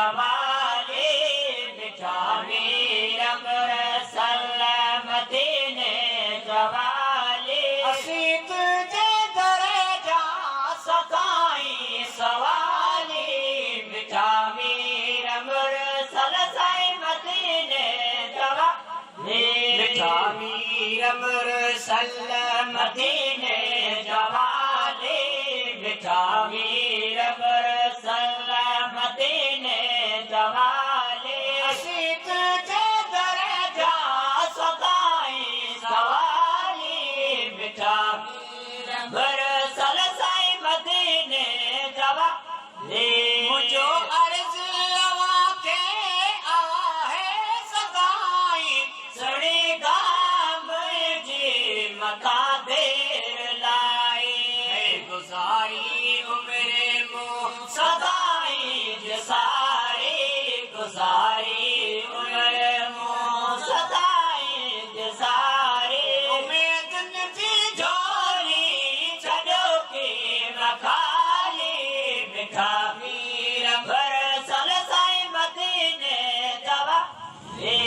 जवाली बिठा मीर अमृतसर मदीने जवाली असीत जे दरे जा सदाई सवाली बिठा मीर अमृतसर साईं मदीने जवाली बिठा मीर अमृतसर मदीने जवाली बिठा मीर अमृतसर मदीने जवाली असीत जे दरे जा सदाई सवाली बिठा मीर अमृतसर साईं मदीने जवाली मुझो अर्ज अवा के आहे सदाई सड़ी गाम जी मथा देर लाई गुजारी उम्र मो सदाई जसारी गुजारी उम्र मो सदाई जसारी उम्मीद जी झोली छड़ो के मखाली बिठा मीर अमृतसर साईं मदीने जवाली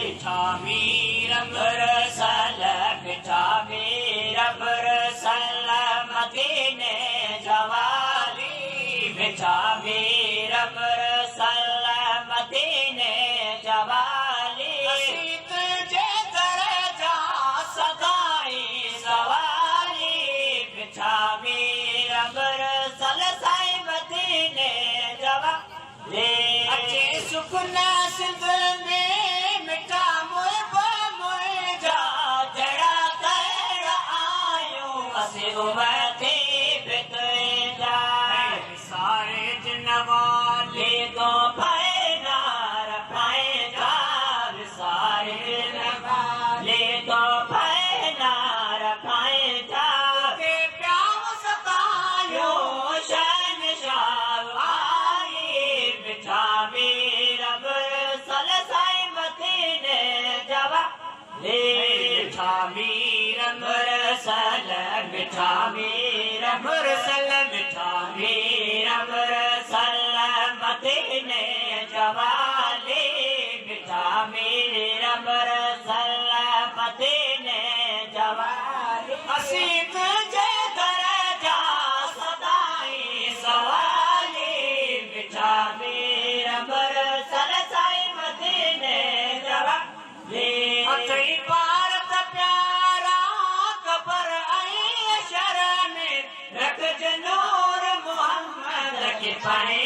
बिठा मीर अमृतसर बिठा मीर अमृतसर मदीने जवाली बिठा मीर अमृतसर मदीने जवाली असीत जे दरे जा सदाई सवाली बिठा मीर अमृतसर साईं मदीने जवाली अचे सुखना सिंध में मिठा मोए जा जड़ा तड़ा आयो असे उमते बितए जा सारे जनवाले तो पाए नार पाए जा सारे जनवाले तो पाए नार पाए जा के प्याव सतायो शन शावाली बिठा मीर अमृतसर साईं मदीने जवाली बिठा मीर अमृतसर बिठा मीर अमृतसर बिठा मीर अमृतसर मदीने जवाली बिठा मीर अमृतसर मदीने जवाली असीत जे दरे जा सदाई सवाली बिठा मीर अमृतसर साईं मदीने जवाली अथई भारत प्यारा कबर आई शरण रख जनूर मोहम्मद के पाए